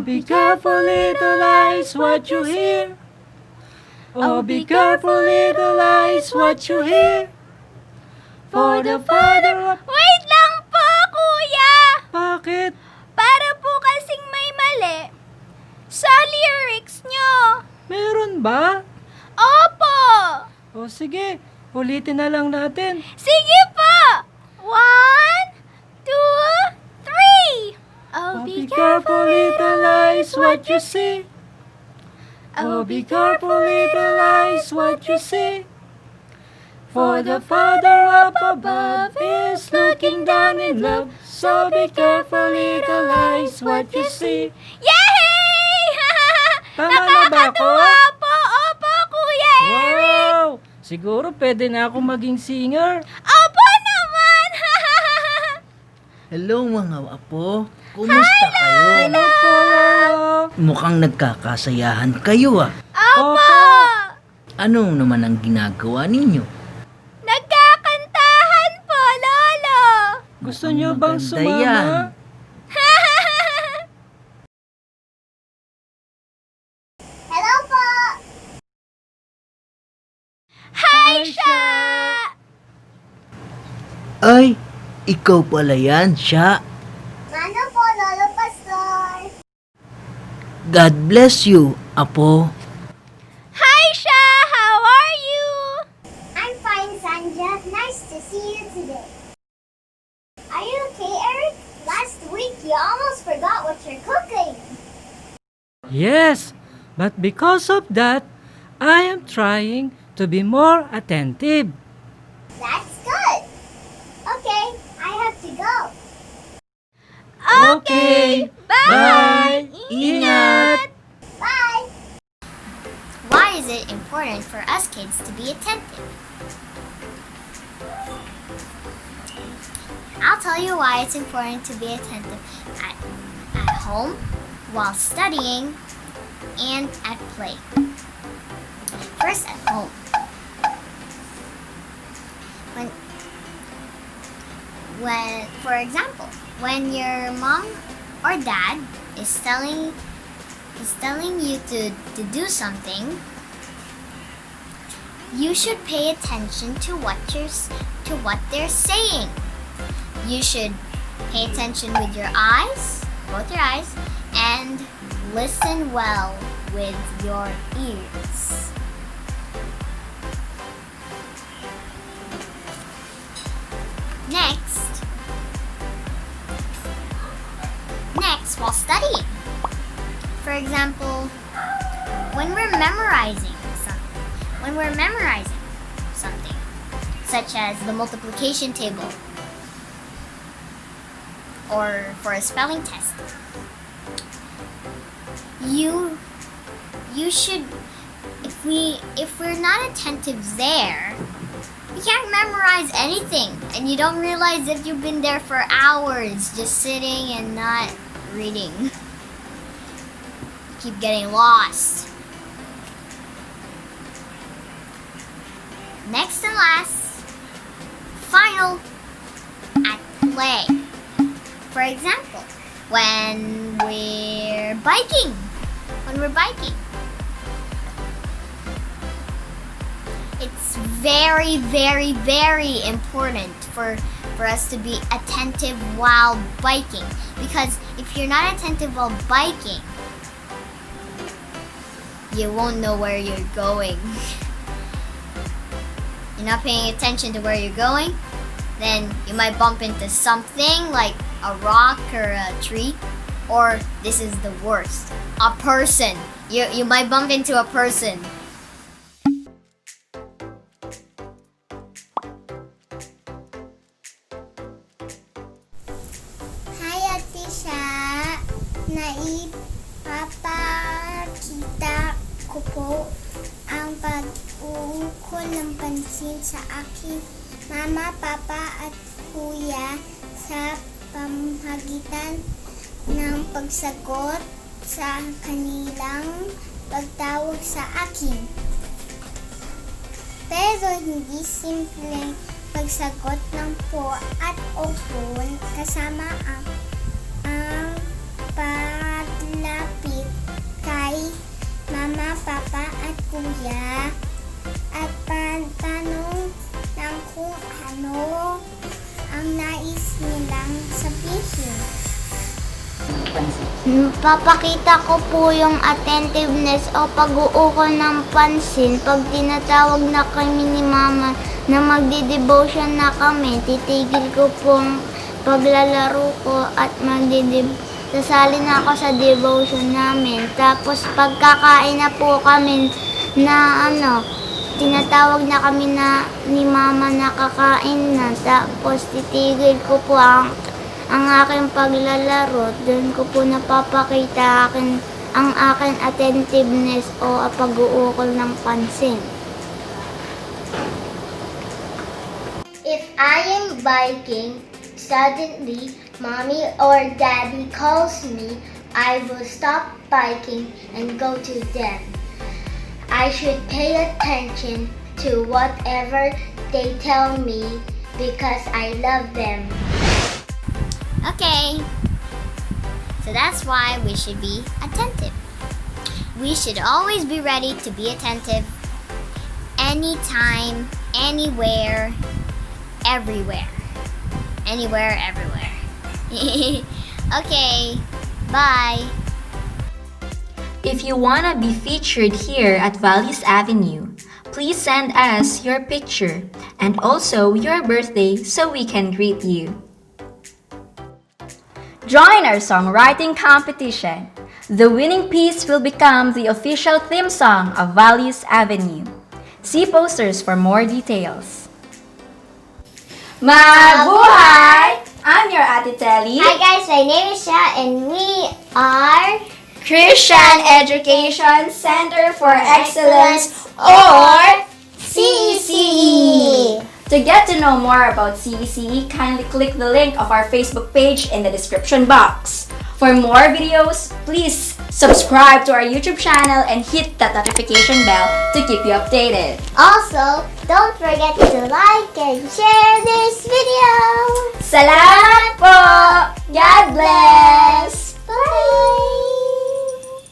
be careful, little eyes, what you hear. Oh, be careful, little eyes, what you hear. For the Father... Wait lang po, kuya! Bakit? Para po kasing may mali sa lyrics nyo. Meron ba? Opo! O sige, ulitin na lang natin. Sige po! 1, 2, 3! Oh, be careful, little eyes, what you see. Oh, be careful, little eyes, what you see. For the Father up above is looking down in love. So be careful, little eyes, what you see. Yay! Tama na ba ako? Nakakatuwa po! Opo, Kuya Eric! Wow! Siguro pwede na ako maging singer. Opo naman! Hello mga apo, kumusta kayo? Hello po, Lolo. Mukhang nagkakasayahan kayo ah. Opo! Anong naman ang ginagawa ninyo? Nagkakantahan po, Lolo! Gusto niyo bang Maganda sumama? yan. Hello po! Hi, Sha! Ay, ikaw pala yan, siya. Ano po, Lolo Pastor? God bless you, apo. Hi, Sha! How are you? I'm fine, Sandra. Nice to see you today. Are you okay, Eric? Last week, you almost forgot what you're cooking. Yes, but because of that, I am trying to be more attentive. That's good. Okay, I have to go. Okay, Bye! bye. Ingat! Bye! Why is it important for us kids to be attentive? I'll tell you why it's important to be attentive at home, while studying, and at play. First, at home. For example, when your mom or dad is telling you to do something, you should pay attention to what they're saying. You should pay attention with your eyes, both your eyes, and listen well with your ears. Next, while studying. For example, when we're memorizing something, such as the multiplication table, or for a spelling test, you should, if we're not attentive there, you can't memorize anything, and you don't realize that you've been there for hours just sitting and not reading. You keep getting lost. Next and last, final, at play. For example, when we're biking. It's very, very, very important for us to be attentive while biking. Because if you're not attentive while biking, you won't know where you're going. You're not paying attention to where you're going, then you might bump into something like a rock or a tree, or this is the worst, a person. You might bump into a person. Hi, Ate Sha. Naipapakita ko po ang pag-uukol ng pansin sa aking mama, papa at kuya sa pamamagitan ng pagsagot sa kanilang pagtawag sa akin. Pero hindi simpleng pagsagot ng po at opo, kasama ang paglapit pansin? Papakita ko po yung attentiveness o pag-uukol ng pansin. Pag tinatawag na kami ni Mama na magdi-devotion na kami, titigil ko pong paglalaro ko at sasali na ako sa devotion namin. Tapos pagkakain na po kami na tinatawag na kami ni Mama na kakain na. Tapos titigil ko po ang aking paglalaro. Doon ko po napapakita ang aking attentiveness o pag-uukol ng pansin. If I am biking, suddenly Mommy or Daddy calls me, I will stop biking and go to them. I should pay attention to whatever they tell me because I love them. Okay, so that's why we should be attentive. We should always be ready to be attentive anytime, anywhere, everywhere. Anywhere, everywhere. Okay, bye. If you wanna be featured here at Values Avenue, please send us your picture and also your birthday so we can greet you. Join our songwriting competition. The winning piece will become the official theme song of Values Avenue. See posters for more details. Mabuhay! I'm your Ate Telly. Hi guys, my name is Sha and we are Christian Education Center for Excellence, or CECE. To get to know more about CECE, kindly click the link of our Facebook page in the description box. For more videos, please subscribe to our YouTube channel and hit that notification bell to keep you updated. Also, don't forget to like and share this video. Salamat po!